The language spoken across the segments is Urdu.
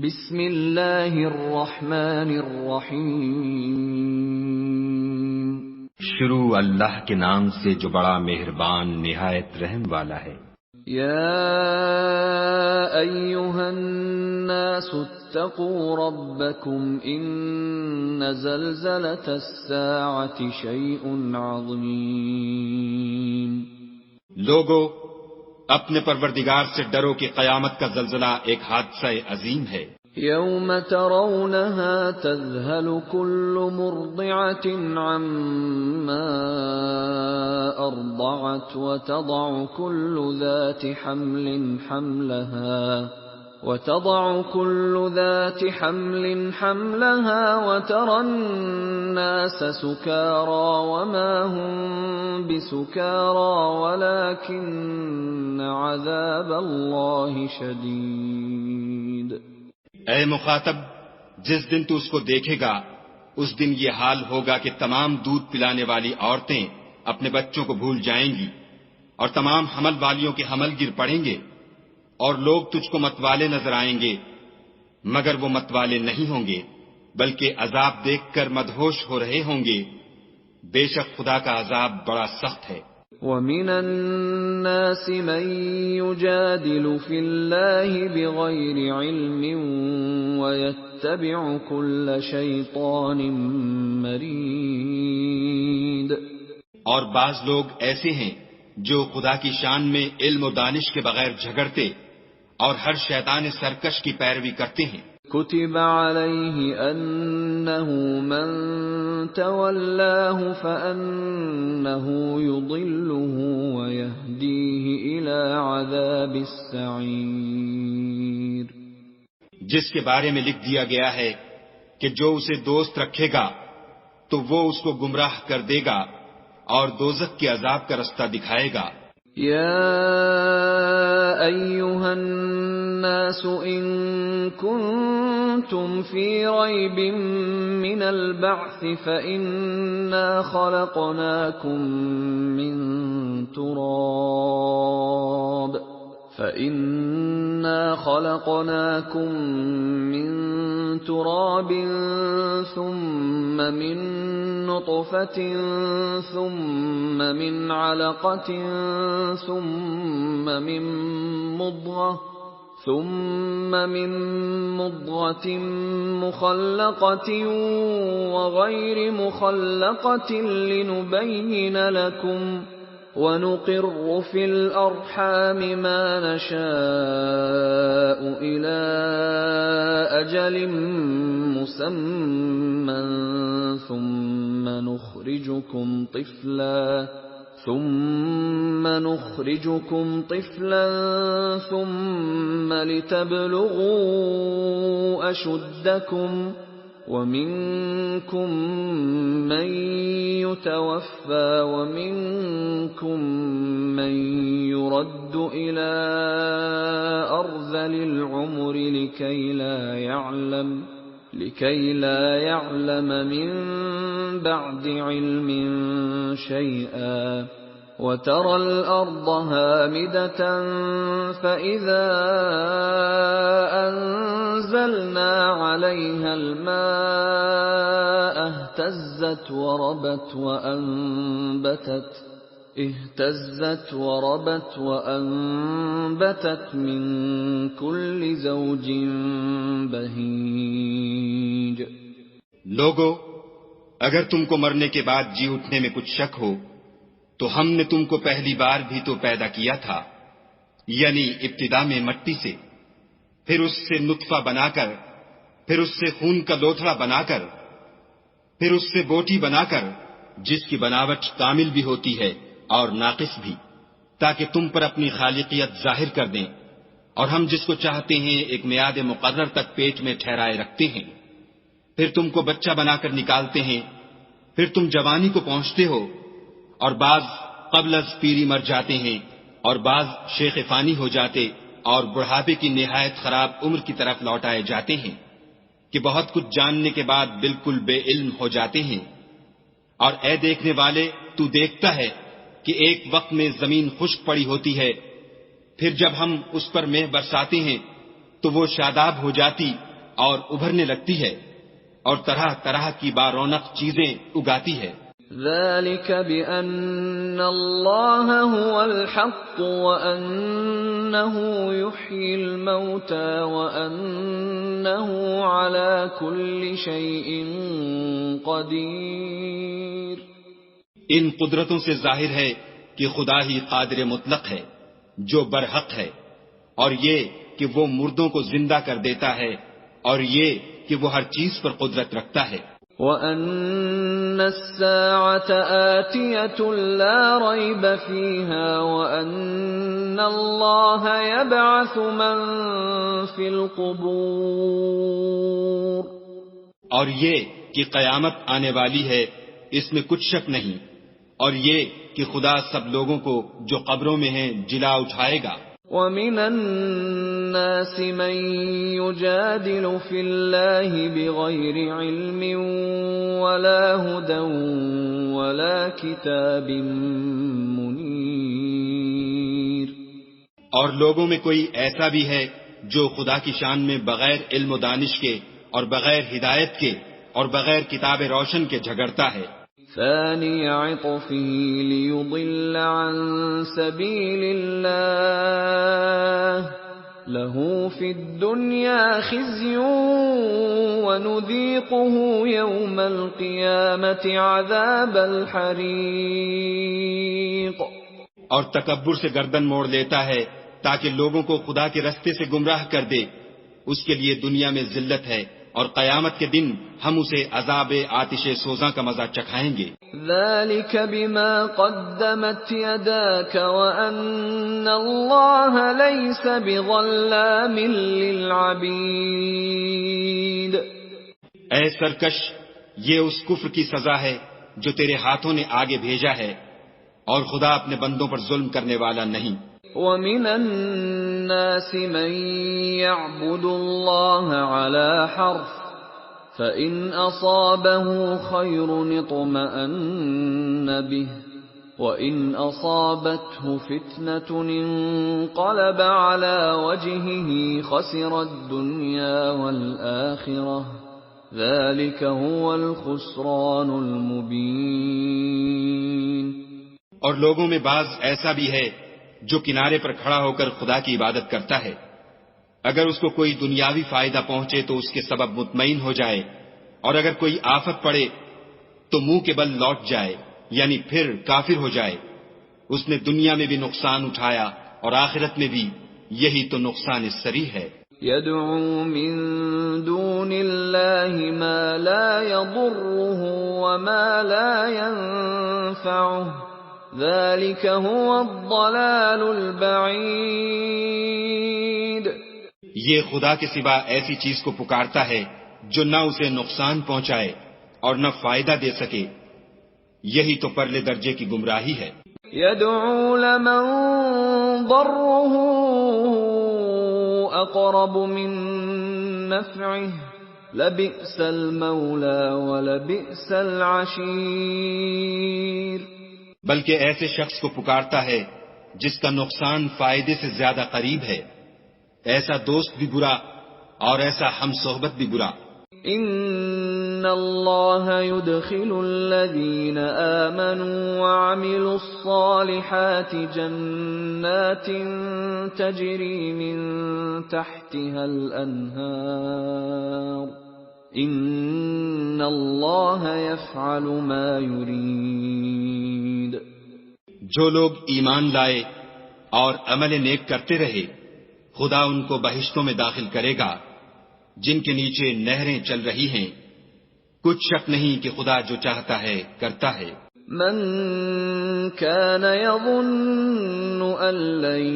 بسم اللہ الرحمن الرحیم۔ شروع اللہ کے نام سے جو بڑا مہربان نہایت رحم والا ہے۔ یا ایھا الناس اتقوا ربکم ان زلزلۃ الساعۃ شیء عظیم۔ لوگو، اپنے پروردگار سے ڈرو کہ قیامت کا زلزلہ ایک حادثہ عظیم ہے۔ یوم ترونها تذہل کل مرضعۃ عما ارضعت وتضع كل ذات حمل حملها وترى الناس سكارى وما هم بسكارى ولكن عذاب الله شديد۔ اے مخاطب، جس دن تو اس کو دیکھے گا اس دن یہ حال ہوگا کہ تمام دودھ پلانے والی عورتیں اپنے بچوں کو بھول جائیں گی اور تمام حمل والیوں کے حمل گر پڑیں گے، اور لوگ تجھ کو متوالے نظر آئیں گے، مگر وہ متوالے نہیں ہوں گے بلکہ عذاب دیکھ کر مدہوش ہو رہے ہوں گے۔ بے شک خدا کا عذاب بڑا سخت ہے۔ وَمِنَ النَّاسِ مَن يُجَادِلُ فِي اللَّهِ بِغَيْرِ عِلْمٍ وَيَتَّبِعُ كُلَّ شَيْطَانٍ مَّرِيدٍ۔ اور بعض لوگ ایسے ہیں جو خدا کی شان میں علم و دانش کے بغیر جھگڑتے اور ہر شیطان سرکش کی پیروی کرتے ہیں۔ كتب عليه أنه من تولاه فأنه يضله ويهديه إلى عذاب السعير۔ جس کے بارے میں لکھ دیا گیا ہے کہ جو اسے دوست رکھے گا تو وہ اس کو گمراہ کر دے گا اور دوزخ کے عذاب کا رستہ دکھائے گا۔ یا ایھا الناس ان کنتم فی ریب من البعث فإنا خلقناکم من تراب ثم من نطفة ثم من علقة ثم من مضغة مخلقة وغير مخلقة لنبين لكم وَنُقِرُّ فِي الْأَرْحَامِ مَا نَشَاءُ إِلَىٰ أَجَلٍ مُّسَمًّى ثُمَّ نُخْرِجُكُمْ طِفْلًا ثُمَّ لِتَبْلُغُوا أَشُدَّكُمْ وَمِنكُم مَّن يُتَوَفَّى وَمِنكُم مَّن يُرَدُّ إِلَىٰ أَرْذَلِ الْعُمُرِ لِكَيْ لَا يَعْلَمَ مِن بَعْدِ عِلْمٍ شَيْئًا۔ وَتَرَى الْأَرْضَ هَامِدَةً فَإِذَا أَنزَلْنَا عَلَيْهَا الْمَاءَ اهْتَزَّتْ وَرَبَتْ مِن كُلِّ زَوْجٍ بَهِيجٍ۔ لوگو، اگر تم کو مرنے کے بعد جی اٹھنے میں کچھ شک ہو تو ہم نے تم کو پہلی بار بھی تو پیدا کیا تھا، یعنی ابتدا میں مٹی سے، پھر اس سے نطفہ بنا کر، پھر اس سے خون کا لوتھڑا بنا کر، پھر اس سے بوٹی بنا کر، جس کی بناوٹ کامل بھی ہوتی ہے اور ناقص بھی، تاکہ تم پر اپنی خالقیت ظاہر کر دیں، اور ہم جس کو چاہتے ہیں ایک میعاد مقرر تک پیٹ میں ٹھہرائے رکھتے ہیں، پھر تم کو بچہ بنا کر نکالتے ہیں، پھر تم جوانی کو پہنچتے ہو، اور بعض قبل از پیری مر جاتے ہیں، اور بعض شیخ فانی ہو جاتے اور بڑھاپے کی نہایت خراب عمر کی طرف لوٹائے جاتے ہیں کہ بہت کچھ جاننے کے بعد بالکل بے علم ہو جاتے ہیں۔ اور اے دیکھنے والے، تو دیکھتا ہے کہ ایک وقت میں زمین خشک پڑی ہوتی ہے، پھر جب ہم اس پر مہ برساتے ہیں تو وہ شاداب ہو جاتی اور ابھرنے لگتی ہے اور طرح طرح کی بارونق چیزیں اگاتی ہے۔ ذلك بأن الله هو الحق وأنه يحيي الموتى وأنه على كل شيء قدير۔ ان قدرتوں سے ظاہر ہے کہ خدا ہی قادر مطلق ہے جو برحق ہے، اور یہ کہ وہ مردوں کو زندہ کر دیتا ہے، اور یہ کہ وہ ہر چیز پر قدرت رکھتا ہے۔ وَأَنَّ السَّاعَةَ آتِيَةٌ لَا رَيْبَ فِيهَا وَأَنَّ اللَّهَ يَبْعَثُ مَن فِي الْقُبُورِ۔ اور یہ کہ قیامت آنے والی ہے اس میں کچھ شک نہیں، اور یہ کہ خدا سب لوگوں کو جو قبروں میں ہیں جلا اٹھائے گا۔ وَمِنَ النَّاسِ مَن يُجَادِلُ فِي اللَّهِ بِغَيْرِ عِلْمٍ وَلَا هُدًى وَلَا كِتَابٍ مُنِيرٍ۔ اور لوگوں میں کوئی ایسا بھی ہے جو خدا کی شان میں بغیر علم و دانش کے اور بغیر ہدایت کے اور بغیر کتاب روشن کے جھگڑتا ہے۔ ثاني عطفه ليضل عن سبيل الله له في الدنيا خزي ونذيقه يوم القيامة عذاب الحريق۔ اور تکبر سے گردن موڑ لیتا ہے تاکہ لوگوں کو خدا کے رستے سے گمراہ کر دے، اس کے لیے دنیا میں ذلت ہے، اور قیامت کے دن ہم اسے عذاب آتش سوزاں کا مزہ چکھائیں گے۔ ذلك بما قدمت يداك وأن الله ليس بظلام للعبيد۔ اے سرکش، یہ اس کفر کی سزا ہے جو تیرے ہاتھوں نے آگے بھیجا ہے، اور خدا اپنے بندوں پر ظلم کرنے والا نہیں۔ وَمِنَ النَّاسِ مَن يَعْبُدُ اللَّهَ عَلَى حَرْفٍ فَإِنْ أَصَابَهُ خَيْرٌ اطْمَأَنَّ بِهِ وَإِنْ أَصَابَتْهُ فِتْنَةٌ انقَلَبَ عَلَى وَجْهِهِ خَسِرَ الدُّنْيَا وَالْآخِرَةَ ذَلِكَ هُوَ الْخُسْرَانُ الْمُبِينُ۔ اور لوگوں میں بعض ایسا بھی ہے جو کنارے پر کھڑا ہو کر خدا کی عبادت کرتا ہے، اگر اس کو کوئی دنیاوی فائدہ پہنچے تو اس کے سبب مطمئن ہو جائے، اور اگر کوئی آفت پڑے تو منہ کے بل لوٹ جائے، یعنی پھر کافر ہو جائے۔ اس نے دنیا میں بھی نقصان اٹھایا اور آخرت میں بھی، یہی تو نقصان صریح ہے۔ يَدْعُو مِن دُونِ اللَّهِ مَا لَا يَضُرُّهُ وَمَا لَا يَنفَعُهُ ذَلِكَ هُوَ الضَّلَالُ الْبَعِيدُ۔ یہ خدا کے سوا ایسی چیز کو پکارتا ہے جو نہ اسے نقصان پہنچائے اور نہ فائدہ دے سکے، یہی تو پرلے درجے کی گمراہی ہے۔ يَدْعُو لَمَن ضَرُّهُ أَقْرَبُ مِن نَّفْعِهِ لَبِئْسَ الْمَوْلَىٰ وَلَبِئْسَ الْعَشِيرُ۔ بلکہ ایسے شخص کو پکارتا ہے جس کا نقصان فائدے سے زیادہ قریب ہے، ایسا دوست بھی برا اور ایسا ہم صحبت بھی برا۔ ان اللہ يدخل الذین آمنوا وعملوا الصالحات جنات تجری من تحتها الانہار ان اللہ یفعل ما یرید۔ جو لوگ ایمان لائے اور عمل نیک کرتے رہے، خدا ان کو بہشتوں میں داخل کرے گا جن کے نیچے نہریں چل رہی ہیں، کچھ شک نہیں کہ خدا جو چاہتا ہے کرتا ہے۔ من كان يظن أن لن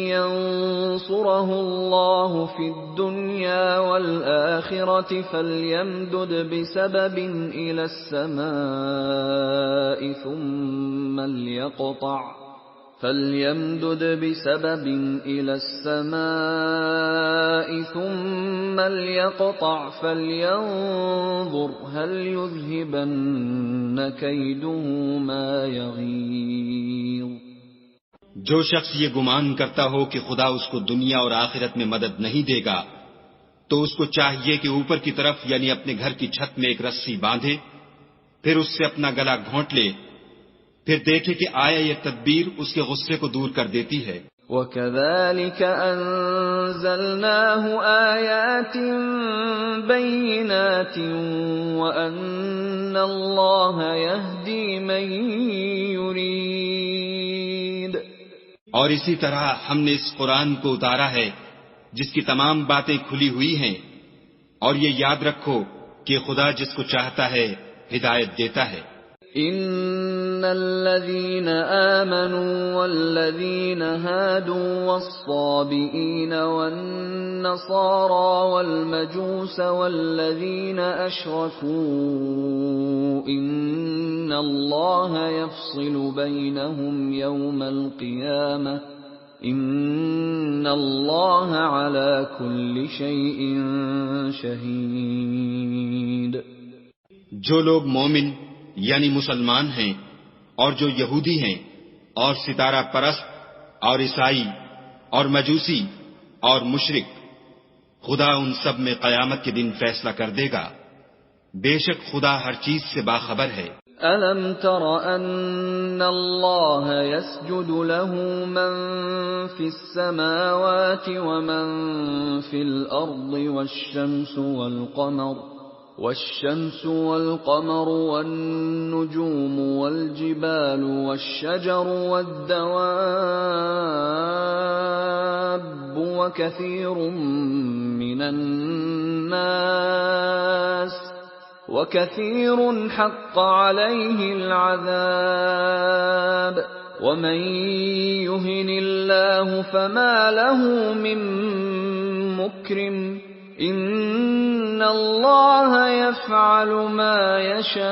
ينصره الله في الدنيا والآخرة فليمدد بسبب إلى السماء ثم ليقطع فلينظر هل يذهبن كيده ما يغيظ۔ جو شخص یہ گمان کرتا ہو کہ خدا اس کو دنیا اور آخرت میں مدد نہیں دے گا تو اس کو چاہیے کہ اوپر کی طرف یعنی اپنے گھر کی چھت میں ایک رسی باندھے، پھر اس سے اپنا گلا گھونٹ لے، پھر دیکھے کہ آیا یہ تدبیر اس کے غصے کو دور کر دیتی ہے۔ وَكَذَلِكَ أَنزَلْنَاهُ آيَاتٍ بَيِّنَاتٍ وَأَنَّ اللَّهَ يَهْدِي مَن يُرِيدُ۔ اور اسی طرح ہم نے اس قرآن کو اتارا ہے جس کی تمام باتیں کھلی ہوئی ہیں، اور یہ یاد رکھو کہ خدا جس کو چاہتا ہے ہدایت دیتا ہے۔ ان الذين آمنوا والذين هادوا والصابئين والنصارى والمجوس والذين أشركوا إن الله يفصل بينهم يوم القيامة إن الله على كل شيء شهيد۔ جو لوگ مومن یعنی مسلمان ہیں اور جو یہودی ہیں اور ستارہ پرست اور عیسائی اور مجوسی اور مشرک، خدا ان سب میں قیامت کے دن فیصلہ کر دے گا، بے شک خدا ہر چیز سے باخبر ہے۔ أَلَمْ تَرَ أَنَّ اللَّهَ يَسْجُدُ لَهُ مَن فِي السَّمَاوَاتِ وَمَن فِي الْأَرْضِ والشمس والقمر والنجوم والجبال والشجر والدواب وكثير حق عليه العذاب ومن يهن الله فما له من مكرم ان اللہ یفعل ما یشاء۔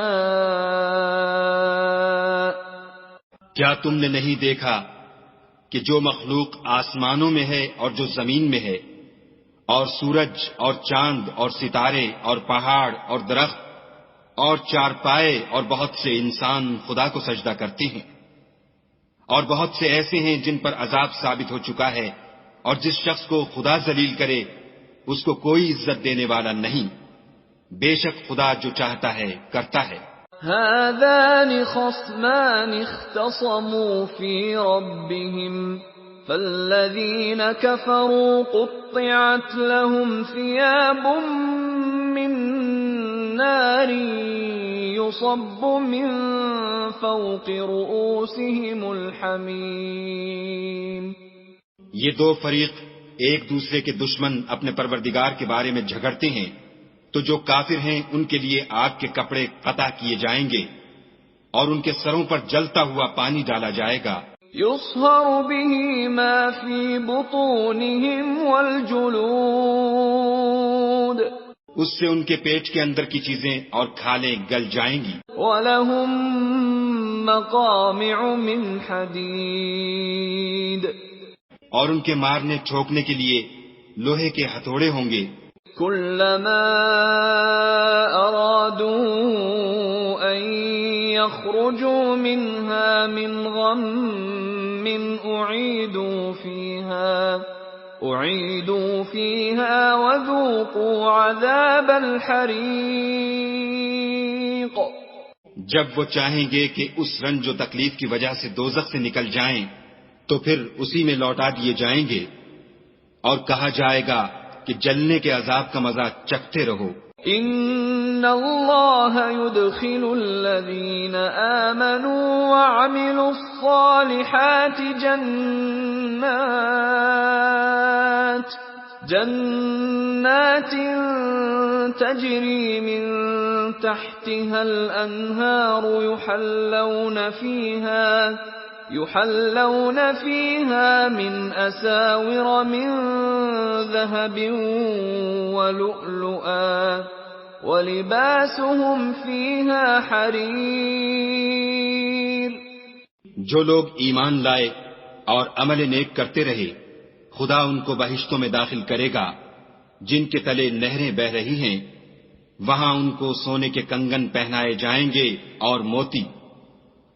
کیا تم نے نہیں دیکھا کہ جو مخلوق آسمانوں میں ہے اور جو زمین میں ہے، اور سورج اور چاند اور ستارے اور پہاڑ اور درخت اور چارپائے اور بہت سے انسان خدا کو سجدہ کرتے ہیں، اور بہت سے ایسے ہیں جن پر عذاب ثابت ہو چکا ہے، اور جس شخص کو خدا ذلیل کرے اس کو کوئی عزت دینے والا نہیں، بے شک خدا جو چاہتا ہے کرتا ہے۔ هذان خصمان اختصموا في ربهم فالذين كفروا قطعت لهم ثياب من نار يصب من فوق رؤوسهم الحميم۔ یہ دو فریق ایک دوسرے کے دشمن اپنے پروردگار کے بارے میں جھگڑتے ہیں، تو جو کافر ہیں ان کے لیے آگ کے کپڑے قطع کیے جائیں گے اور ان کے سروں پر جلتا ہوا پانی ڈالا جائے گا۔ يصهر به ما في بطونهم والجلود، اس سے ان کے پیٹ کے اندر کی چیزیں اور کھالیں گل جائیں گی۔ وَلَهُم مَّقَامِعُ مِنْ حَدِيدٍ، اور ان کے مارنے ٹھوکنے کے لیے لوہے کے ہتھوڑے ہوں گے۔ كلما أرادوا أن يخرجوا منها من غم أعيدوا فيها وذوقوا عذاب الحريق۔ جب وہ چاہیں گے کہ اس رنج و تکلیف کی وجہ سے دوزخ سے نکل جائیں تو پھر اسی میں لوٹا دیے جائیں گے، اور کہا جائے گا کہ جلنے کے عذاب کا مزہ چکھتے رہو۔ ان اللہ يدخل الذین آمنوا وعملوا الصالحات جنات تجری من تحتها الانہار يحلون فيها من أساور من ذهب ولؤلؤا ولباسهم فيها حرير۔ جو لوگ ایمان لائے اور عمل نیک کرتے رہے، خدا ان کو بہشتوں میں داخل کرے گا جن کے تلے نہریں بہ رہی ہیں، وہاں ان کو سونے کے کنگن پہنائے جائیں گے اور موتی،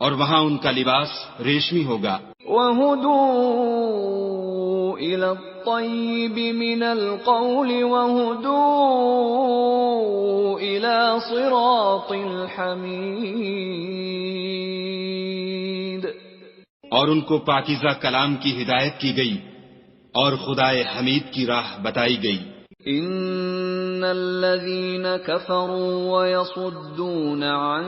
اور وہاں ان کا لباس ریشمی ہوگا۔ وَهُدُوا إلى الطيب من القول وهدوا إلى صراط الحميد. اور ان کو پاکیزہ کلام کی ہدایت کی گئی اور خدائے حمید کی راہ بتائی گئی. ان الذين كفروا ويصدون عن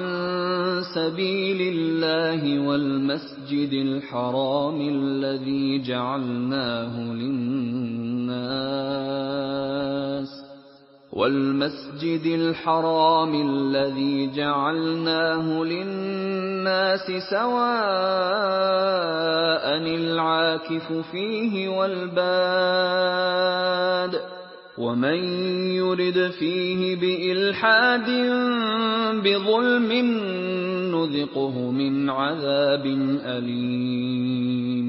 سبيل الله والمسجد الحرام الذي جعلناه للناس سواء العاكف فيه والباد ومن يرد فيه بإلحاد بظلم نذقه من عذاب أليم.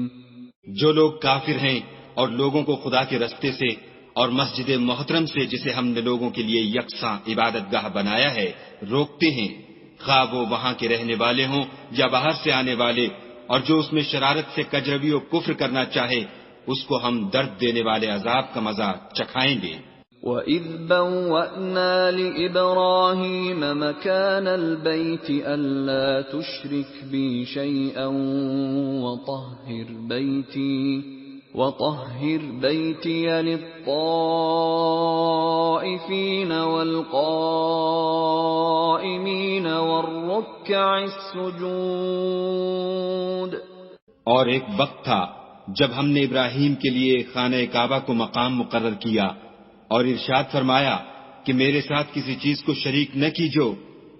جو لوگ کافر ہیں اور لوگوں کو خدا کے رستے سے اور مسجد محترم سے جسے ہم نے لوگوں کے لیے یکساں عبادت گاہ بنایا ہے روکتے ہیں، خواہ وہ وہاں کے رہنے والے ہوں یا باہر سے آنے والے، اور جو اس میں شرارت سے کجروی و کفر کرنا چاہے اس کو ہم درد دینے والے عذاب کا مزہ چکھائیں گے. وَإِذْ بَوَّأْنَا لِإِبْرَاهِيمَ مَكَانَ الْبَيْتِ أَلَّا تُشْرِكْ بِي شَيْئًا وَطَهِّرْ بَيْتِيَ لِلطَّائِفِينَ وَالْقَائِمِينَ وَالرُّكَّعِ السُّجُودِ. اور ایک وقت تھا جب ہم نے ابراہیم کے لیے خانہ کعبہ کو مقام مقرر کیا اور ارشاد فرمایا کہ میرے ساتھ کسی چیز کو شریک نہ کیجو،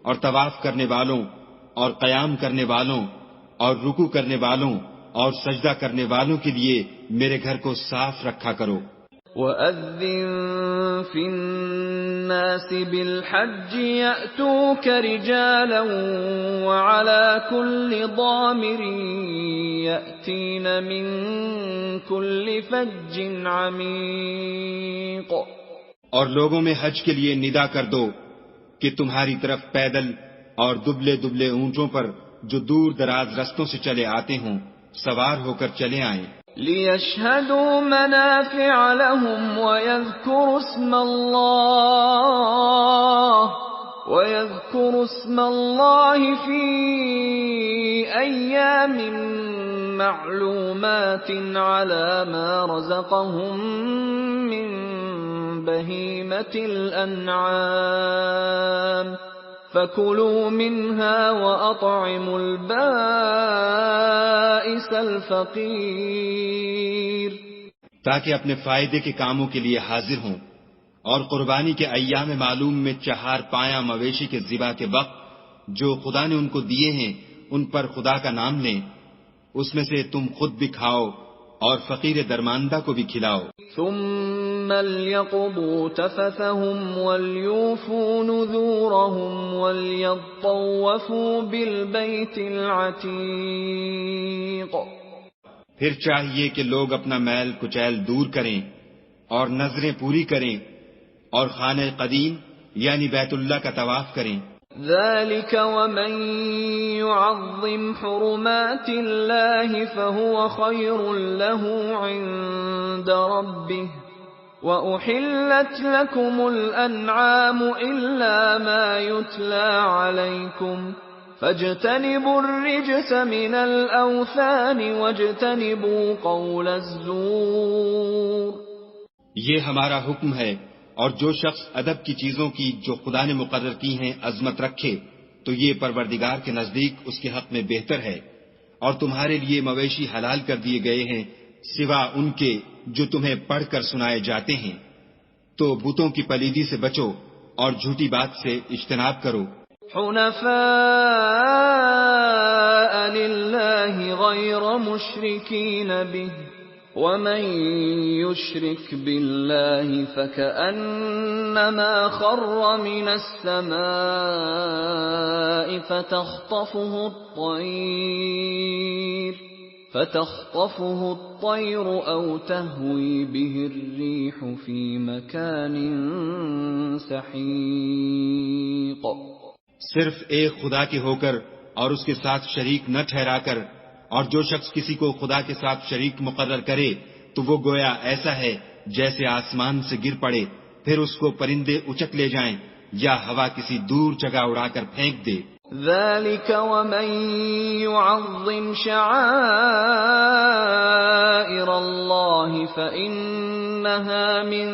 اور طواف کرنے والوں اور قیام کرنے والوں اور رکوع کرنے والوں اور سجدہ کرنے والوں کے لیے میرے گھر کو صاف رکھا کرو. وَأَذِّن فِي النَّاسِ بِالْحَجِّ يَأْتُوكَ رِجَالًا وَعَلَى كُلِّ ضَامِرٍ يَأْتِينَ مِنْ كُلِّ فَجٍّ عَمِيقٍ. اور لوگوں میں حج کے لیے ندا کر دو کہ تمہاری طرف پیدل اور دبلے دبلے اونٹوں پر جو دور دراز رستوں سے چلے آتے ہوں سوار ہو کر چلے آئیں. لِيَشْهَدُوا مَنَافِعَ لَهُمْ وَيَذْكُرُوا اسْمَ اللَّهِ فِي أَيَّامٍ مَّعْلُومَاتٍ عَلَى مَا رَزَقَهُم مِّن بَهِيمَةِ الْأَنْعَامِ فَكُلُوا مِنْهَا وَأَطْعِمُوا الْبَائِسَ الْفَقِيرَ. تاکہ اپنے فائدے کے کاموں کے لیے حاضر ہوں اور قربانی کے ایام معلوم میں 4 پایہ مویشی کے ذبح کے وقت جو خدا نے ان کو دیے ہیں ان پر خدا کا نام لیں، اس میں سے تم خود بھی کھاؤ اور فقیر درماندہ کو بھی کھلاؤ. ثم ليقضوا تفثهم وليوفوا نذورهم وليطوفوا بالبيت العتيق. پھر چاہیے کہ لوگ اپنا میل کچیل دور کریں اور نظریں پوری کریں اور خانہ قدیم یعنی بیت اللہ کا طواف کریں. ذلك ومن يعظم حرمات الله فهو خير له عند ربه وأحلت لكم الأنعام إلا ما يتلى عليكم فاجتنبوا الرجس من الأوثان واجتنبوا قول الزور. یہ ہمارا حکم ہے، اور جو شخص ادب کی چیزوں کی جو خدا نے مقرر کی ہیں عظمت رکھے تو یہ پروردگار کے نزدیک اس کے حق میں بہتر ہے. اور تمہارے لیے مویشی حلال کر دیے گئے ہیں سوا ان کے جو تمہیں پڑھ کر سنائے جاتے ہیں، تو بتوں کی پلیدی سے بچو اور جھوٹی بات سے اجتناب کرو. حنفاء لله غير مشركين به ومن يشرك بالله فكأنما خر من السماء فتخطفه الطير أو تهوي به الريح في مكان سحيق. صرف ایک خدا کے ہو کر اور اس کے ساتھ شریک نہ ٹھہرا کر، اور جو شخص کسی کو خدا کے ساتھ شریک مقرر کرے تو وہ گویا ایسا ہے جیسے آسمان سے گر پڑے پھر اس کو پرندے اچک لے جائیں یا ہوا کسی دور جگہ اڑا کر پھینک دے۔ ذلك ومن يعظم شعائر الله فإنها من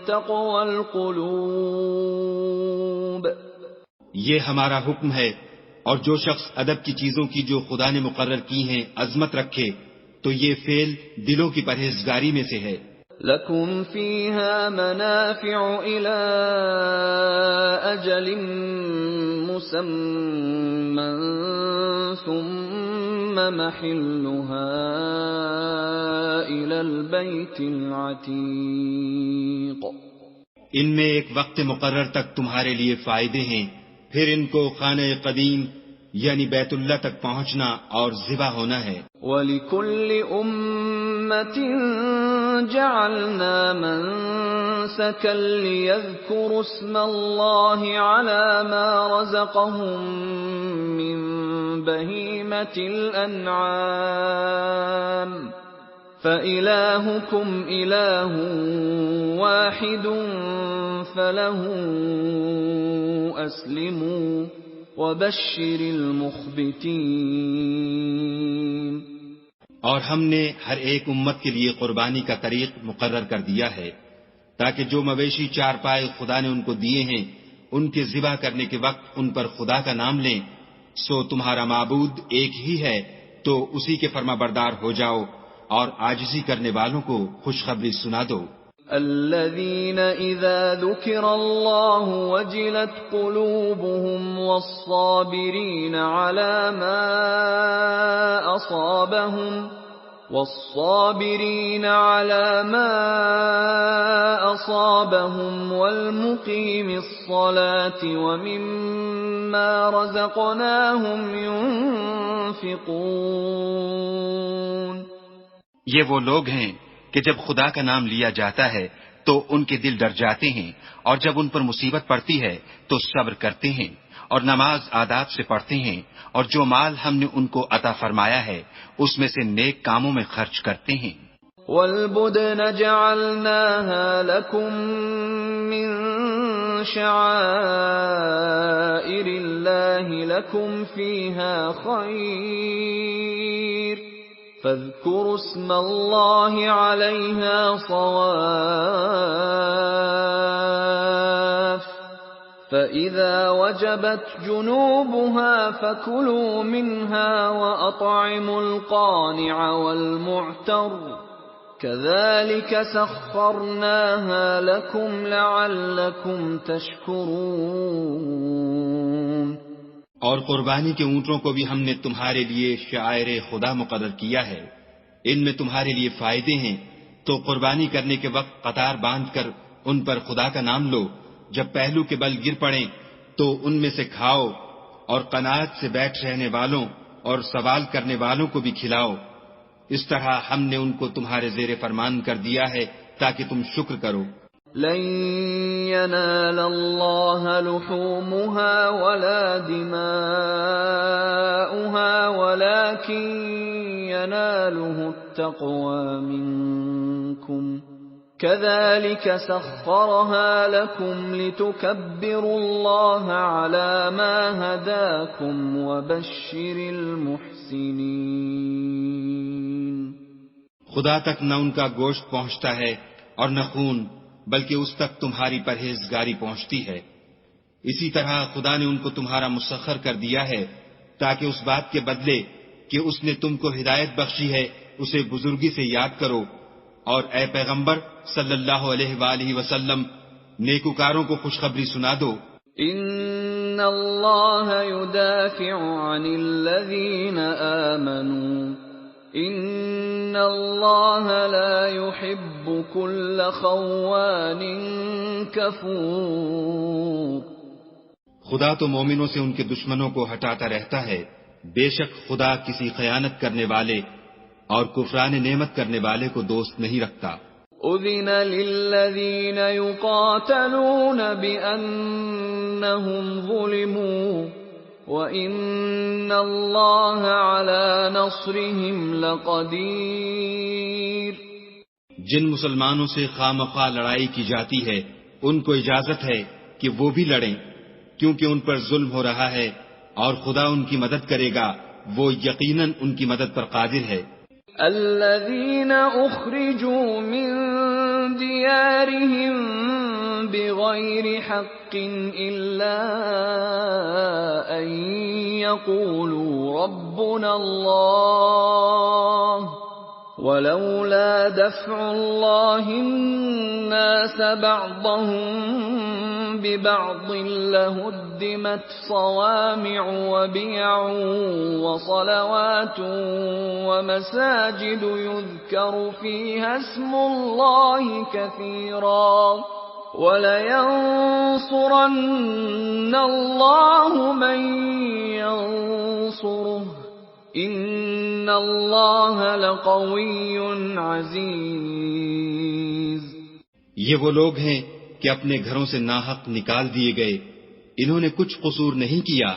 تقوى القلوب۔ یہ ہمارا حکم ہے، اور جو شخص ادب کی چیزوں کی جو خدا نے مقرر کی ہیں عظمت رکھے تو یہ فعل دلوں کی پرہیزگاری میں سے ہے۔ لَكُمْ فِيهَا مَنَافِعُ إِلَىٰ أَجَلٍ مُّسَمًّى ثُمَّ مَحِلُّهَا إِلَى الْبَيْتِ الْعَتِيقِ۔ ان میں ایک وقت مقرر تک تمہارے لیے فائدے ہیں، پھر ان کو خانہ قدیم یعنی بیت اللہ تک پہنچنا اور ذبح ہونا ہے۔ وَلِكُلِّ أُمَّةٍ جَعَلْنَا مَنسَكًا لِيَذْكُرُوا اسْمَ اللَّهِ عَلَى مَا رَزَقَهُم مِّن بَهِيمَةِ الْأَنْعَامِ فَإِلَٰهُكُمْ إِلَٰهٌ وَاحِدٌ فَلَهُ أَسْلِمُوا وَبَشِّرِ الْمُخْبِتِينَ۔ اور ہم نے ہر ایک امت کے لیے قربانی کا طریق مقرر کر دیا ہے تاکہ جو مویشی چار پائے خدا نے ان کو دیے ہیں ان کے ذبح کرنے کے وقت ان پر خدا کا نام لیں۔ سو تمہارا معبود ایک ہی ہے تو اسی کے فرما بردار ہو جاؤ اور عاجزی کرنے والوں کو خوشخبری سنا دو۔ الذين إذا ذكر الله وجلت قلوبهم والصابرين على ما أصابهم والمقيم الصلاة ومما رزقناهم ينفقون۔ یہ وہ لوگ ہیں کہ جب خدا کا نام لیا جاتا ہے تو ان کے دل ڈر جاتے ہیں، اور جب ان پر مصیبت پڑتی ہے تو صبر کرتے ہیں اور نماز آداب سے پڑھتے ہیں، اور جو مال ہم نے ان کو عطا فرمایا ہے اس میں سے نیک کاموں میں خرچ کرتے ہیں۔ وَالْبُدْنَ جَعَلْنَاهَا لَكُم مِّن شَعَائِرِ اللَّهِ لَكُمْ فِيهَا خَيْرٌ فاذكروا اسم الله عليها صواف فإذا وجبت جنوبها فكلوا منها وأطعموا القانع والمعتر كذلك سخرناها لكم لعلكم تشكرون۔ اور قربانی کے اونٹوں کو بھی ہم نے تمہارے لیے شعائر خدا مقرر کیا ہے، ان میں تمہارے لیے فائدے ہیں، تو قربانی کرنے کے وقت قطار باندھ کر ان پر خدا کا نام لو، جب پہلو کے بل گر پڑیں تو ان میں سے کھاؤ، اور قناعت سے بیٹھ رہنے والوں اور سوال کرنے والوں کو بھی کھلاؤ۔ اس طرح ہم نے ان کو تمہارے زیر فرمان کر دیا ہے تاکہ تم شکر کرو۔ لن ينال الله لحومها ولا دماؤها ولكن يناله التقوى منكم كذلك سخرها لكم لتكبروا الله على ما هداكم وبشر المحسنين۔ خدا تک نہ ان کا گوشت پہنچتا ہے اور نہ خون، بلکہ اس تک تمہاری پرہیزگاری پہنچتی ہے۔ اسی طرح خدا نے ان کو تمہارا مسخر کر دیا ہے تاکہ اس بات کے بدلے کہ اس نے تم کو ہدایت بخشی ہے اسے بزرگی سے یاد کرو، اور اے پیغمبر صلی اللہ علیہ وآلہ وسلم نیکوکاروں کو خوشخبری سنا دو۔ ان اللہ یدافع عن الذین آمنوا ان اللہ لا يحب كل خوان کفور۔ خدا تو مومنوں سے ان کے دشمنوں کو ہٹاتا رہتا ہے، بے شک خدا کسی خیانت کرنے والے اور کفران نعمت کرنے والے کو دوست نہیں رکھتا۔ اذن للذین یقاتلون بأنہم ظلموا وَإِنَّ اللَّهَ عَلَى نَصْرِهِمْ لَقَدِيرٌ۔ جن مسلمانوں سے خواہ لڑائی کی جاتی ہے ان کو اجازت ہے کہ وہ بھی لڑیں، کیونکہ ان پر ظلم ہو رہا ہے، اور خدا ان کی مدد کرے گا، وہ یقیناً ان کی مدد پر قادر ہے۔ الذين أخرجوا من ديارهم بغير حق إلا أن يقولوا ربنا الله ولولا دفع الله الناس بعضهم ببعض لهدمت صوامع وبيع وصلوات ومساجد يذكر فيها اسم الله كثيرا ولينصرن الله من ينصره ان اللہ لقوی عزیز۔ یہ وہ لوگ ہیں کہ اپنے گھروں سے ناحق نکال دیے گئے، انہوں نے کچھ قصور نہیں کیا،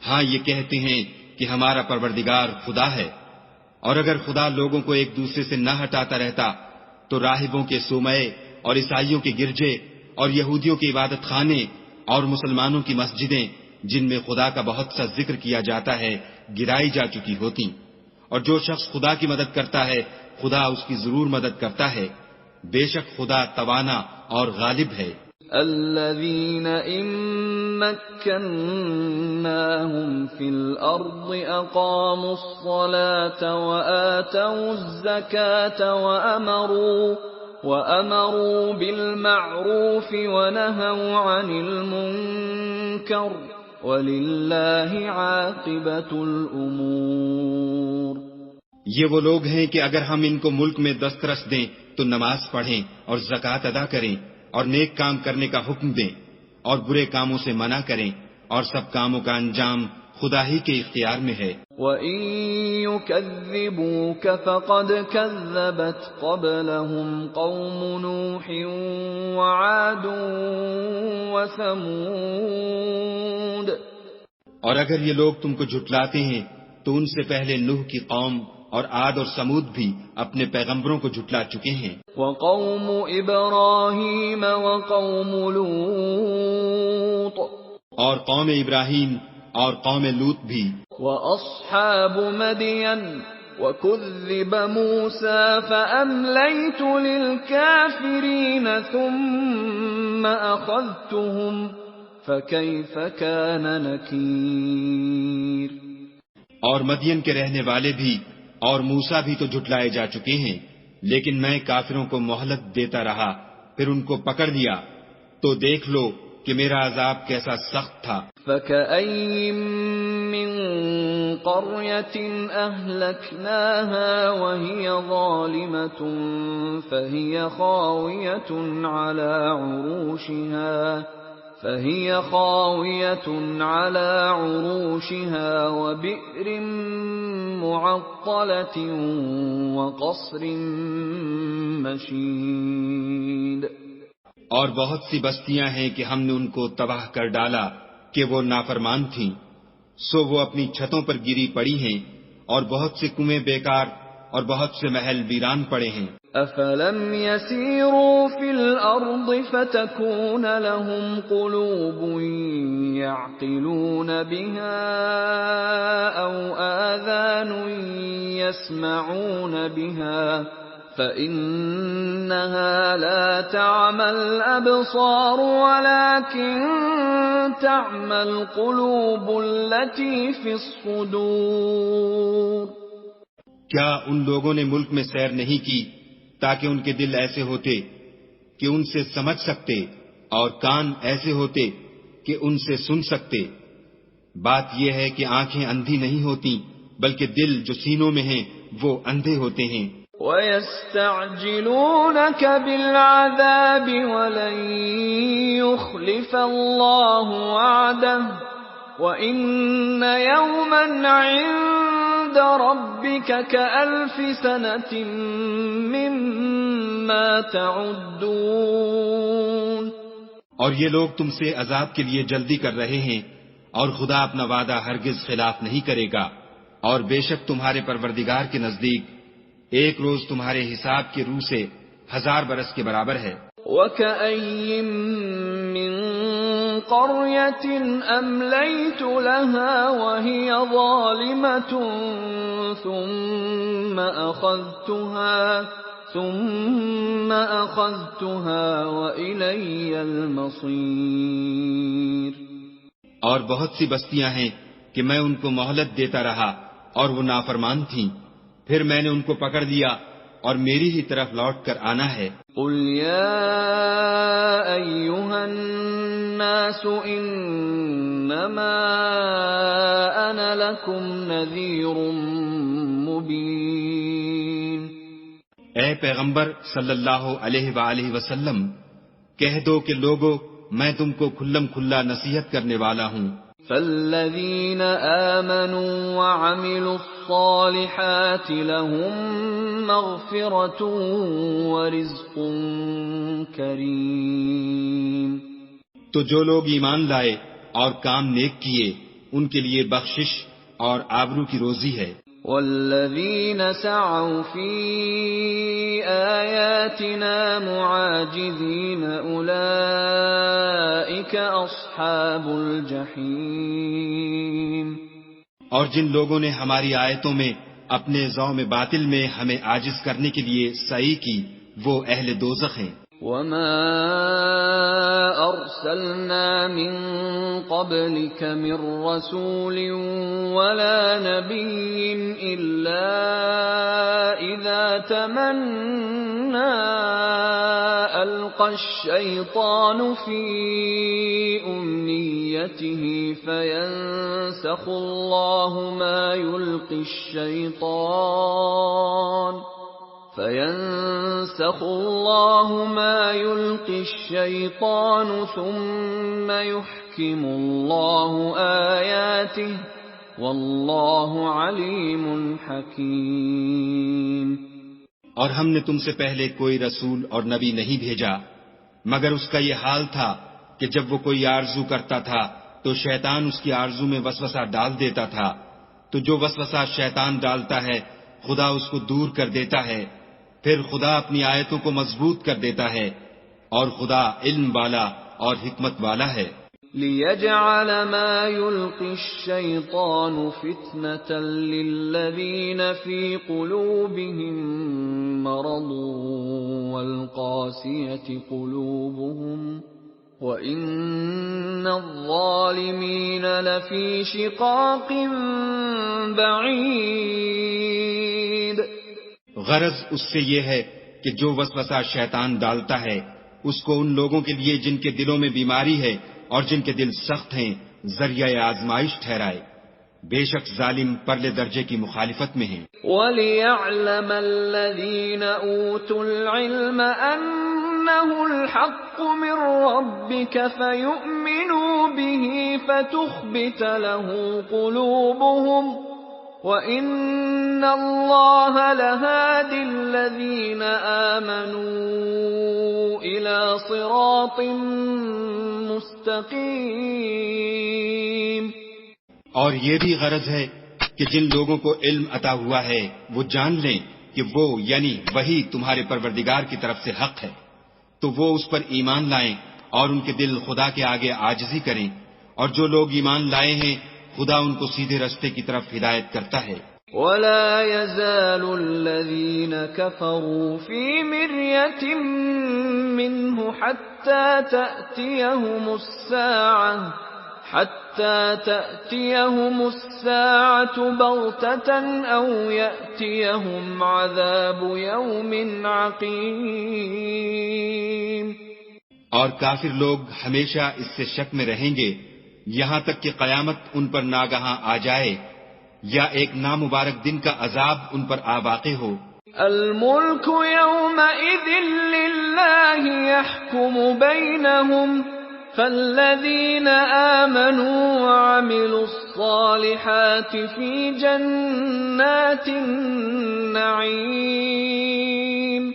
ہاں یہ کہتے ہیں کہ ہمارا پروردگار خدا ہے، اور اگر خدا لوگوں کو ایک دوسرے سے نہ ہٹاتا رہتا تو راہبوں کے صومعے اور عیسائیوں کے گرجے اور یہودیوں کے عبادت خانے اور مسلمانوں کی مسجدیں جن میں خدا کا بہت سا ذکر کیا جاتا ہے گرائی جا چکی ہوتی، اور جو شخص خدا کی مدد کرتا ہے خدا اس کی ضرور مدد کرتا ہے، بے شک خدا توانا اور غالب ہے۔ الذين إن مكناهم في الأرض أقاموا الصلاة وآتوا الزكاة وأمروا بالمعروف ونهوا عن المنكر وَلِلَّهِ عَاقِبَةُ الْأُمُورِ۔ یہ وہ لوگ ہیں کہ اگر ہم ان کو ملک میں دسترس دیں تو نماز پڑھیں اور زکوٰۃ ادا کریں اور نیک کام کرنے کا حکم دیں اور برے کاموں سے منع کریں، اور سب کاموں کا انجام خدا ہی کے اختیار میں ہے۔ وَإِن يُكَذِّبُوكَ فَقَدْ كَذَّبَتْ قَبْلَهُمْ قَوْمُ نُوحٍ وَعَادٌ وَثَمُودَ۔ اور اگر یہ لوگ تم کو جھٹلاتے ہیں تو ان سے پہلے نوح کی قوم اور عاد اور سمود بھی اپنے پیغمبروں کو جھٹلا چکے ہیں۔ وَقَوْمُ إِبْرَاهِيمَ وَقَوْمُ لُوطٍ، اور قوم ابراہیم اور قوم لوط بھی۔ وَأَصْحَابُ مَدْيَنَ وَكُذِّبَ مُوسَى فَأَمْلَيْتُ لِلْكَافِرِينَ ثُمَّ أَخَذْتُهُمْ فَكَيْفَ كَانَ نَكِيرِ۔ اور مدین کے رہنے والے بھی اور موسیٰ بھی تو جھٹلائے جا چکے ہیں، لیکن میں کافروں کو مہلت دیتا رہا، پھر ان کو پکڑ لیا، تو دیکھ لو کہ میرا عذاب کیسا سخت تھا۔ فَكَأَيٍّ مِّن قَرْيَةٍ أَهْلَكْنَاهَا وَهِيَ ظَالِمَةٌ فَهِيَ خَاوِيَةٌ عَلَى عُرُوشِهَا وَبِئْرٍ مُّعَطَّلَةٍ وَقَصْرٍ مَّشِيدٍ۔ اور بہت سی بستیاں ہیں کہ ہم نے ان کو تباہ کر ڈالا کہ وہ نافرمان تھیں، سو وہ اپنی چھتوں پر گری پڑی ہیں، اور بہت سے کنویں بیکار اور بہت سے محل ویران پڑے ہیں۔ أَفَلَمْ يَسِيرُوا فِي الْأَرْضِ فَتَكُونَ لَهُمْ قُلُوبٌ يَعْقِلُونَ بِهَا أَوْ آذَانٌ يَسْمَعُونَ بِهَا فَإِنَّهَا لَا تَعْمَى الْأَبْصَارُ وَلَكِن تَعْمَى الْقُلُوبُ الَّتِي فِي الصُّدُورِ۔ کیا ان لوگوں نے ملک میں سیر نہیں کی تاکہ ان کے دل ایسے ہوتے کہ ان سے سمجھ سکتے اور کان ایسے ہوتے کہ ان سے سن سکتے؟ بات یہ ہے کہ آنکھیں اندھی نہیں ہوتی بلکہ دل جو سینوں میں ہیں وہ اندھے ہوتے ہیں۔ وَيَسْتَعْجِلُونَكَ بِالْعَذَابِ وَلَن يُخْلِفَ اللَّهُ وَعْدَهُ وَإِنَّ يَوْمًا عِندَ رَبِّكَ كَأَلْفِ سَنَةٍ مِّمَّا تَعُدُّونَ۔ اور یہ لوگ تم سے عذاب کے لیے جلدی کر رہے ہیں، اور خدا اپنا وعدہ ہرگز خلاف نہیں کرے گا، اور بے شک تمہارے پروردگار کے نزدیک ایک روز تمہارے حساب کی روح سے 1000 برس کے برابر ہے۔ وَكَأَيٍّ مِّن قَرْيَةٍ أَمْلَيْتُ لَهَا وَهِيَ ظَالِمَةٌ ثُمَّ أَخَذْتُهَا وَإِلَيَّ الْمَصِيرُ۔ اور بہت سی بستیاں ہیں کہ میں ان کو مہلت دیتا رہا اور وہ نافرمان تھیں، پھر میں نے ان کو پکڑ لیا اور میری ہی طرف لوٹ کر آنا ہے۔ قُلْ يَا أَيُّهَا النَّاسُ إِنَّمَا أَنَا لَكُمْ نَذِيرٌ مُبِينٌ۔ اے پیغمبر صلی اللہ علیہ وآلہ وسلم، کہہ دو کہ لوگو میں تم کو کھلم کھلا نصیحت کرنے والا ہوں۔ فَالَّذِينَ آمَنُوا وَعَمِلُوا الصَّالِحَاتِ لَهُم مَّغْفِرَةٌ وَرِزْقٌ كَرِيمٌ۔ تو جو لوگ ایمان لائے اور کام نیک کیے ان کے لیے بخشش اور آبرو کی روزی ہے۔ وَالَّذِينَ سَعَوْا فِي آيَاتِنَا مُعَاجِزِينَ أُولَئِكَ أَصْحَابُ الْجَحِيمِ۔ اور جن لوگوں نے ہماری آیتوں میں اپنے ذوم باطل میں ہمیں عاجز کرنے کے لیے سعی کی وہ اہل دوزخ ہیں۔ وَمَا أَرْسَلْنَا مِن قَبْلِكَ مِن رَّسُولٍ وَلَا نَبِيٍّ إِلَّا إِذَا تَمَنَّىٰ أَلْقَى الشَّيْطَانُ فِي أُمْنِيَّتِهِ فَيَنسَخُ اللَّهُ مَا يُلْقِي الشَّيْطَانُ ثُمَّ يُحْكِمُ اللَّهُ آيَاتِهِ وَاللَّهُ عَلِيمٌ حَكِيمٌ۔ اور ہم نے تم سے پہلے کوئی رسول اور نبی نہیں بھیجا مگر اس کا یہ حال تھا کہ جب وہ کوئی آرزو کرتا تھا تو شیطان اس کی آرزو میں وسوسہ ڈال دیتا تھا، تو جو وسوسہ شیطان ڈالتا ہے خدا اس کو دور کر دیتا ہے، پھر خدا اپنی آیتوں کو مضبوط کر دیتا ہے، اور خدا علم والا اور حکمت والا ہے۔ لِيَجْعَلَ مَا يُلْقِي الشَّيْطَانُ فِتْنَةً لِّلَّذِينَ فِي قُلُوبِهِم مَّرَضٌ وَالْقَاسِيَةِ قُلُوبُهُمْ وَإِنَّ الظَّالِمِينَ لَفِي شِقَاقٍ بَعِيدٍ۔ غرض اس سے یہ ہے کہ جو وسوسہ شیطان ڈالتا ہے اس کو ان لوگوں کے لیے جن کے دلوں میں بیماری ہے اور جن کے دل سخت ہیں ذریعہ آزمائش ٹھہرائے، بے شک ظالم پرلے درجے کی مخالفت میں ہیں۔ وَلِيَعْلَمَ الَّذِينَ أُوتُوا الْعِلْمَ أَنَّهُ الْحَقُّ مِنْ رَبِّكَ فَيُؤْمِنُوا بِهِ فَتُخْبِتَ لَهُ قُلُوبُهُمْ وَإِنَّ اللَّهَ لَهَادِ الَّذِينَ آمَنُوا إِلَى صِرَاطٍ مُسْتَقِيمٍ۔ اور یہ بھی غرض ہے کہ جن لوگوں کو علم عطا ہوا ہے وہ جان لیں کہ وہ یعنی وہی تمہارے پروردگار کی طرف سے حق ہے، تو وہ اس پر ایمان لائیں اور ان کے دل خدا کے آگے عاجزی کریں، اور جو لوگ ایمان لائے ہیں خدا ان کو سیدھے رستے کی طرف ہدایت کرتا ہے۔ وَلَا يَزَالُ الَّذِينَ كَفَرُوا فِي مِرْيَةٍ مِّنْهُ حَتَّى تَأْتِيَهُمُ السَّاعَةُ بَغْتَةً أَوْ يَأْتِيَهُمْ عَذَابُ يَوْمٍ عَقِيمٍ۔ اور کافر لوگ ہمیشہ اس سے شک میں رہیں گے یہاں تک کہ قیامت ان پر ناگہاں آ جائے یا ایک نامبارک دن کا عذاب ان پر آ واقع ہو۔ الْمُلْكُ يَوْمَئِذٍ لِلَّهِ يَحْكُمُ بَيْنَهُمْ فَالَّذِينَ آمَنُوا وَعَمِلُوا الصَّالِحَاتِ فِي جَنَّاتِ النَّعِيمِ۔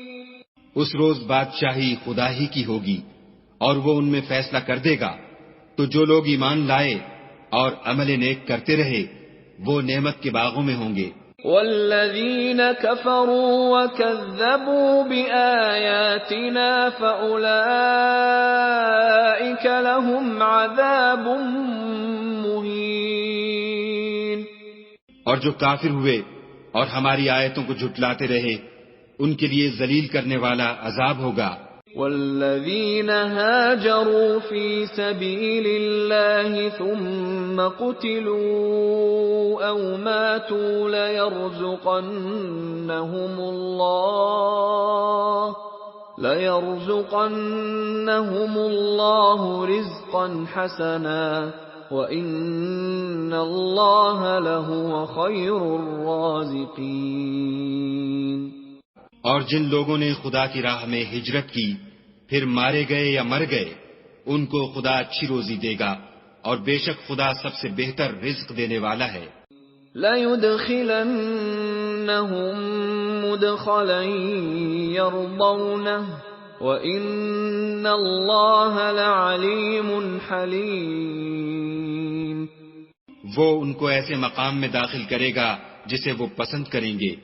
اس روز بادشاہی خدا ہی کی ہوگی اور وہ ان میں فیصلہ کر دے گا، تو جو لوگ ایمان لائے اور عمل نیک کرتے رہے وہ نعمت کے باغوں میں ہوں گے۔ والذين كفروا وكذبوا بآياتنا فأولئك لهم عذاب مهين۔ اور جو کافر ہوئے اور ہماری آیتوں کو جھٹلاتے رہے ان کے لیے ذلیل کرنے والا عذاب ہوگا۔ والذين هاجروا في سبيل الله ثم قتلوا أو ماتوا ليرزقنهم الله رزقا حسنا وإن الله لهو خير الرازقين۔ اور جن لوگوں نے خدا کی راہ میں ہجرت کی پھر مارے گئے یا مر گئے ان کو خدا اچھی روزی دے گا اور بے شک خدا سب سے بہتر رزق دینے والا ہے۔ لَيُدْخِلَنَّهُمْ مُدْخَلًا يَرْضَوْنَهُ وَإِنَّ اللَّهَ لَعَلِيمٌ حَلِيمٌ۔ وہ ان کو ایسے مقام میں داخل کرے گا جسے وہ پسند کریں گے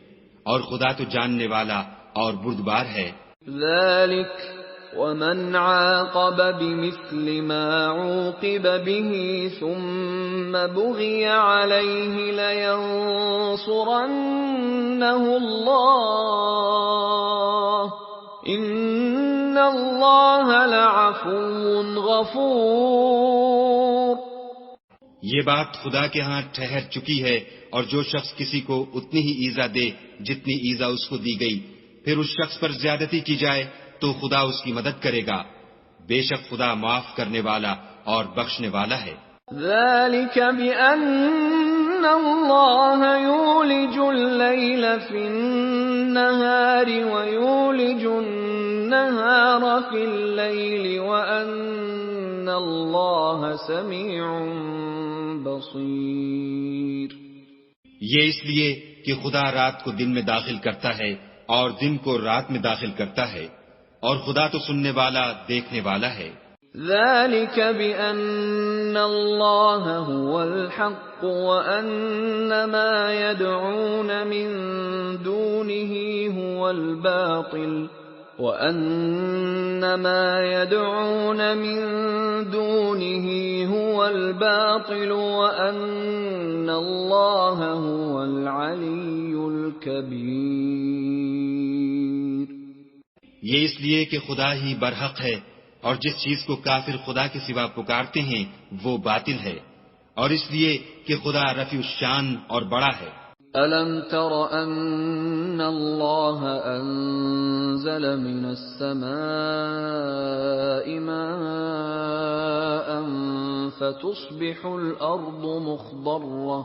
اور خدا تو جاننے والا اور بردبار ہے۔ ذَلِكَ وَمَنْ عَاقَبَ بِمِثْلِ مَا عُوقِبَ بِهِ ثُمَّ بُغِيَ عَلَيْهِ لَيَنصُرَنَّهُ اللَّهُ إِنَّ اللَّهَ لَعَفُوٌّ غَفُورٌ۔ یہ بات خدا کے ہاں ٹھہر چکی ہے، اور جو شخص کسی کو اتنی ہی ایذا دے جتنی ایذا اس کو دی گئی پھر اس شخص پر زیادتی کی جائے تو خدا اس کی مدد کرے گا، بے شک خدا معاف کرنے والا اور بخشنے والا ہے۔ ذَلِكَ بِأَنَّ اللَّهَ يُولِجُ اللَّيْلَ فِي النَّهَارِ وَيُولِجُ النَّهَارَ فِي اللَّيْلِ وَأَنَّ اللَّهَ سَمِيعٌ بَصِيرٌ۔ یہ اس لیے کہ خدا رات کو دن میں داخل کرتا ہے اور دن کو رات میں داخل کرتا ہے، اور خدا تو سننے والا دیکھنے والا ہے۔ ذَلِكَ بِأَنَّ اللَّهَ هُوَ الْحَقُّ وَأَنَّ مَا يَدْعُونَ مِن دُونِهِ هُوَ الْبَاطِلُ وَأَنَّ مَا يَدْعُونَ مِن دُونِهِ هُوَ الْبَاطِلُ وَأَنَّ اللَّهَ هُوَ الْعَلِيُّ الْكَبِيرُ۔ یہ اس لیے کہ خدا ہی برحق ہے، اور جس چیز کو کافر خدا کے سوا پکارتے ہیں وہ باطل ہے، اور اس لیے کہ خدا رفیع الشان اور بڑا ہے۔ أَلَمْ تَرَ أَنَّ اللَّهَ أَنزَلَ مِنَ السَّمَاءِ مَاءً فَتُصْبِحُ الْأَرْضُ مُخْضَرَّةً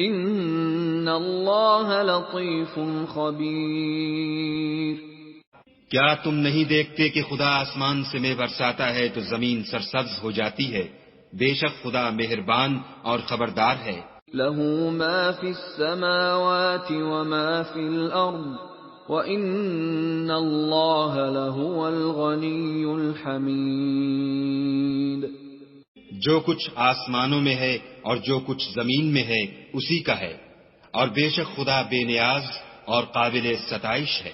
إِنَّ اللَّهَ لَطِيفٌ خَبِيرٌ۔ کیا تم نہیں دیکھتے کہ خدا آسمان سے مے برساتا ہے تو زمین سرسبز ہو جاتی ہے؟ بے شک خدا مہربان اور خبردار ہے۔ لَهُ مَا فِي السَّمَاوَاتِ وَمَا فِي الْأَرْضِ وَإِنَّ اللَّهَ لَهُوَ الْغَنِيُّ الْحَمِيدُ۔ جو کچھ آسمانوں میں ہے اور جو کچھ زمین میں ہے اسی کا ہے، اور بے شک خدا بے نیاز اور قابل ستائش ہے۔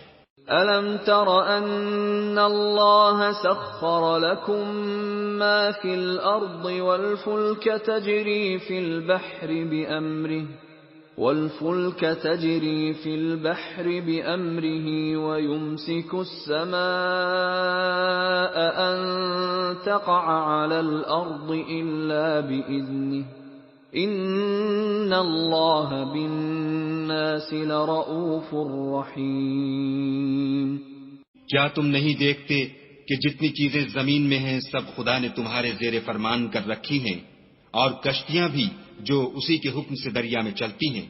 أَلَمْ تَرَ أَنَّ اللَّهَ سَخَّرَ لَكُم مَّا فِي الْأَرْضِ وَالْفُلْكَ تَجْرِي فِي الْبَحْرِ بِأَمْرِهِ وَيُمْسِكُ السَّمَاءَ أَن تَقَعَ عَلَى الْأَرْضِ إِلَّا بِإِذْنِهِ إِنَّ اللَّهَ بِالنَّاسِ لَرَءُوفٌ رَحِيمٌ۔ کیا تم نہیں دیکھتے کہ جتنی چیزیں زمین میں ہیں سب خدا نے تمہارے زیر فرمان کر رکھی ہیں، اور کشتیاں بھی جو اسی کے حکم سے دریا میں چلتی ہیں،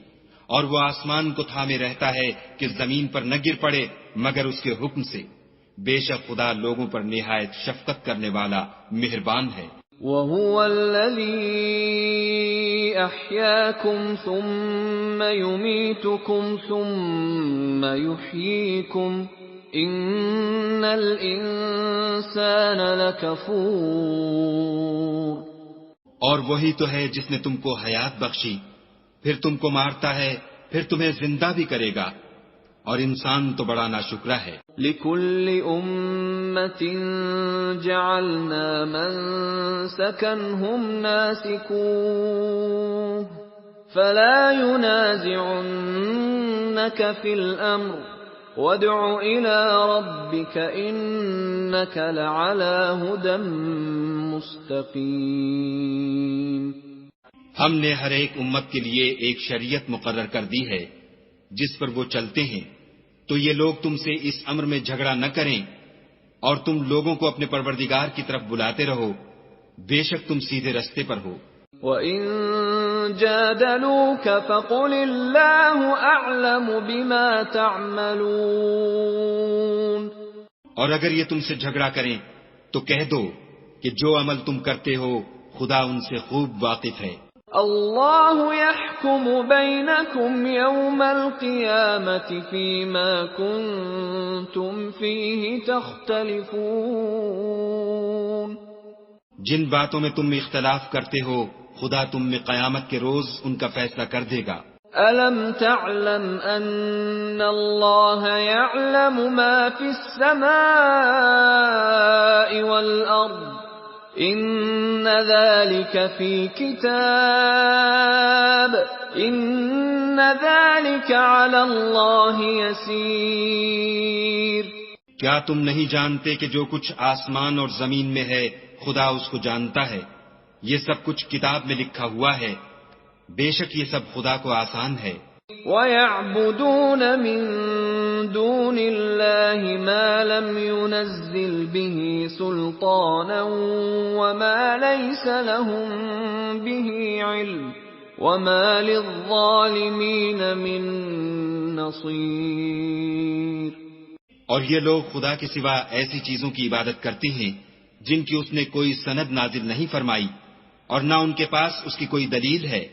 اور وہ آسمان کو تھامے رہتا ہے کہ زمین پر نہ گر پڑے مگر اس کے حکم سے۔ بے شک خدا لوگوں پر نہایت شفقت کرنے والا مہربان ہے۔ وَهُوَ الَّذِي أَحْيَاكُمْ ثُمَّ يُمِيتُكُمْ ثُمَّ يُحْيِيكُمْ إِنَّ الْإِنسَانَ لَكَفُورٌ۔ اور وہی تو ہے جس نے تم کو حیات بخشی، پھر تم کو مارتا ہے، پھر تمہیں زندہ بھی کرے گا، اور انسان تو بڑا ناشکرا ہے۔ لِكُلِّ أُمَّةٍ جَعَلْنَا مَنسَكًا هُمْ نَاسِكُوهُ فَلَا يُنَازِعُنَّكَ فِي الْأَمْرِ وَادْعُ إِلَى رَبِّكَ إِنَّكَ لَعَلَى هُدًى مُسْتَقِيمٍ۔ ہم نے ہر ایک امت کے لیے ایک شریعت مقرر کر دی ہے جس پر وہ چلتے ہیں، تو یہ لوگ تم سے اس امر میں جھگڑا نہ کریں، اور تم لوگوں کو اپنے پروردگار کی طرف بلاتے رہو، بے شک تم سیدھے رستے پر ہو۔ وَإِن جَادَلُوكَ فَقُلِ اللَّهُ أَعْلَمُ بِمَا تَعْمَلُونَ۔ اور اگر یہ تم سے جھگڑا کریں تو کہہ دو کہ جو عمل تم کرتے ہو خدا ان سے خوب واقف ہے۔ اللہ يحكم بينكم يوم القيامة فيما كنتم فيه تختلفون۔ جن باتوں میں تم اختلاف کرتے ہو خدا تم میں قیامت کے روز ان کا فیصلہ کر دے گا۔ أَلَمْ تَعْلَمْ أَنَّ اللَّهَ يَعْلَمُ مَا فِي السَّمَاءِ وَالْأَرْضِ إِنَّ ذَلِكَ فِي كِتَابٍ إِنَّ ذَلِكَ عَلَى اللَّهِ يَسِيرٌ۔ کیا تم نہیں جانتے کہ جو کچھ آسمان اور زمین میں ہے خدا اس کو جانتا ہے، یہ سب کچھ کتاب میں لکھا ہوا ہے، بے شک یہ سب خدا کو آسان ہے۔ وَيَعْبُدُونَ مِن دُونِ اللَّهِ مَا لَمْ يُنَزِّلْ بِهِ سُلْطَانًا وَمَا لَيْسَ لَهُم بِهِ عِلْمٌ وَمَا لِلظَّالِمِينَ مِن نَّصِيرٍ۔ اور یہ لوگ خدا کے سوا ایسی چیزوں کی عبادت کرتے ہیں جن کی اس نے کوئی سند نازل نہیں فرمائی، اور نہ ان کے پاس اس کی کوئی دلیل ہے،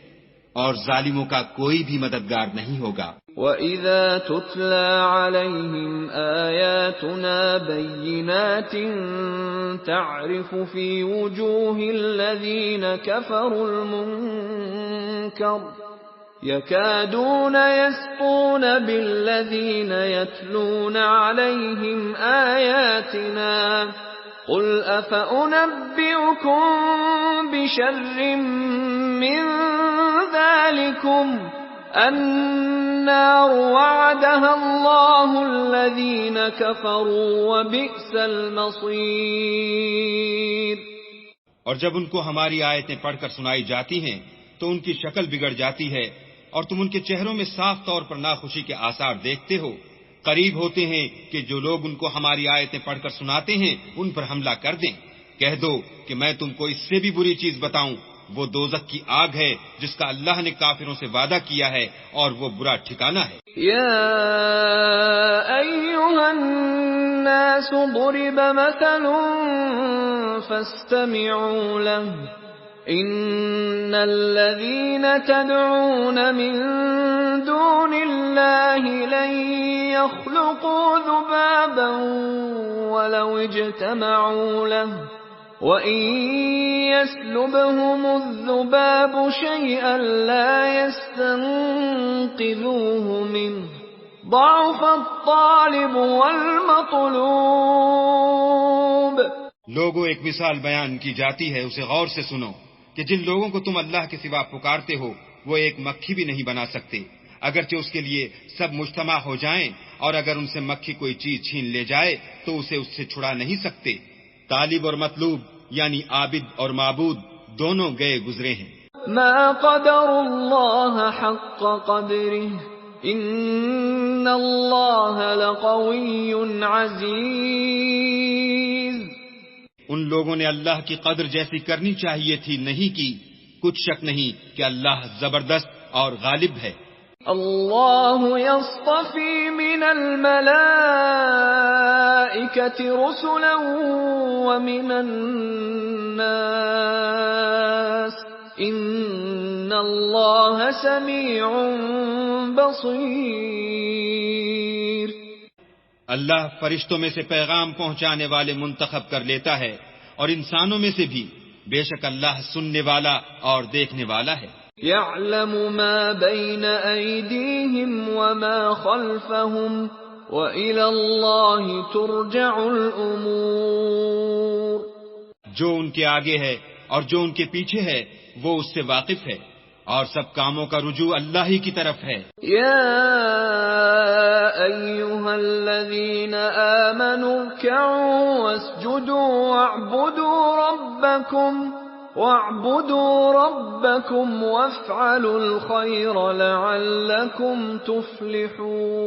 اور ظالموں کا کوئی بھی مددگار نہیں ہوگا۔ وَإِذَا تُتْلَى عَلَيْهِمْ آيَاتُنَا بَيِّنَاتٍ تَعْرِفُ فِي وُجُوهِ الَّذِينَ كَفَرُوا الْمُنكَرَ يَكَادُونَ يَسْطُونَ بِالَّذِينَ يَتْلُونَ عَلَيْهِمْ آيَاتِنَا قُلْ أَفَأُنَبِّئُكُم بِشَرٍّ مِّن ذَلِكُمْ النَّارُ وَعَدَهَا اللَّهُ الَّذِينَ كَفَرُوا وَبِئْسَ الْمَصِيرُ۔ اور جب ان کو ہماری آیتیں پڑھ کر سنائی جاتی ہیں تو ان کی شکل بگڑ جاتی ہے، اور تم ان کے چہروں میں صاف طور پر ناخوشی کے آثار دیکھتے ہو۔ قریب ہوتے ہیں کہ جو لوگ ان کو ہماری آیتیں پڑھ کر سناتے ہیں ان پر حملہ کر دیں۔ کہہ دو کہ میں تم کو اس سے بھی بری چیز بتاؤں، وہ دوزخ کی آگ ہے جس کا اللہ نے کافروں سے وعدہ کیا ہے، اور وہ برا ٹھکانہ ہے۔ یا ایھا الناس ضرب مثل فاستمعوا له ان الذين تدعون من دون الله لن يخلقوا ذبابا ولو اجتمعوا له وَإِن يَسْلُبْهُمُ الذُّبَابُ شَيْئًا لَّا يَسْتَنقِذُوهُ مِنْهُ ضَعُفَ الطَّالِبُ وَالْمَطْلُوبُ۔ لوگوں ایک مثال بیان کی جاتی ہے، اسے غور سے سنو کہ جن لوگوں کو تم اللہ کے سوا پکارتے ہو وہ ایک مکھی بھی نہیں بنا سکتے، اگرچہ اس کے لیے سب مجتمع ہو جائیں، اور اگر ان سے مکھی کوئی چیز چھین لے جائے تو اسے اس سے چھڑا نہیں سکتے۔ طالب اور مطلوب یعنی عابد اور معبود دونوں گئے گزرے ہیں۔ ما قدر اللہ حق قدرہ ان اللہ لقوی عزیز۔ ان لوگوں نے اللہ کی قدر جیسی کرنی چاہیے تھی نہیں کی، کچھ شک نہیں کہ اللہ زبردست اور غالب ہے۔ اللہ یصطفی من الملائکۃ رسلا ومن الناس ان اللہ سمیع بصیر۔ اللہ فرشتوں میں سے پیغام پہنچانے والے منتخب کر لیتا ہے، اور انسانوں میں سے بھی، بے شک اللہ سننے والا اور دیکھنے والا ہے۔ يعلم ما بين أيديهم وما خلفهم وإلى الله ترجع الأمور. جو ان کے آگے ہے اور جو ان کے پیچھے ہے وہ اس سے واقف ہے، اور سب کاموں کا رجوع اللہ ہی کی طرف ہے. يا أيها الذين آمنوا اركعوا واسجدوا واعبدوا ربكم وافعلوا الخير لعلكم تفلحون.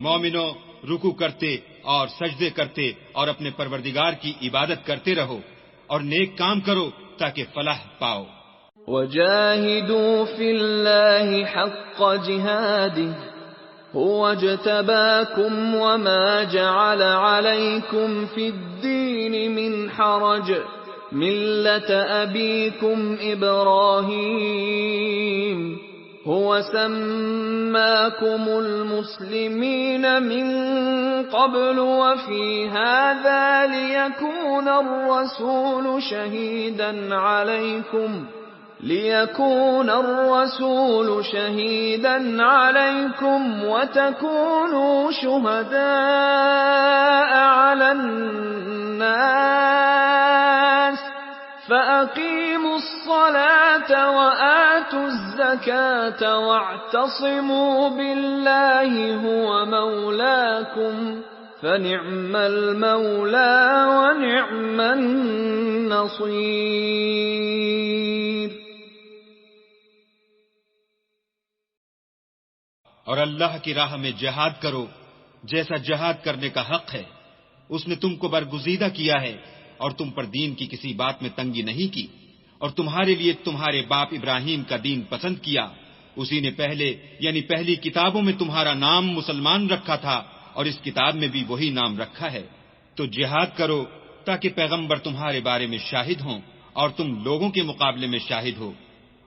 مومنو، رکوع کرتے اور سجدے کرتے اور اپنے پروردگار کی عبادت کرتے رہو اور نیک کام کرو تاکہ فلاح پاؤ. وجاهدوا في الله حق جهاده هو اجتباكم وما جعل عليكم في الدين من حرج ملة أبيكم إبراهيم هو سماكم المسلمين من قبل وفي هذا ليكون الرسول شهيدا عليكم وتكونوا شهداء على الناس فأقيموا الصلاة وآتوا الزكاة واعتصموا بالله هو مولاكم فنعم المولى ونعم النصير. اور اللہ کی راہ میں جہاد کرو جیسا جہاد کرنے کا حق ہے. اس نے تم کو برگزیدہ کیا ہے اور تم پر دین کی کسی بات میں تنگی نہیں کی، اور تمہارے لیے تمہارے باپ ابراہیم کا دین پسند کیا. اسی نے پہلے یعنی پہلی کتابوں میں تمہارا نام مسلمان رکھا تھا اور اس کتاب میں بھی وہی نام رکھا ہے. تو جہاد کرو تاکہ پیغمبر تمہارے بارے میں شاہد ہوں اور تم لوگوں کے مقابلے میں شاہد ہو.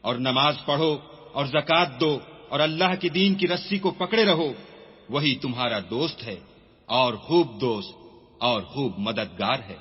اور نماز پڑھو اور زکوٰۃ دو اور اللہ کے دین کی رسی کو پکڑے رہو. وہی تمہارا دوست ہے اور خوب دوست اور خوب مددگار ہے.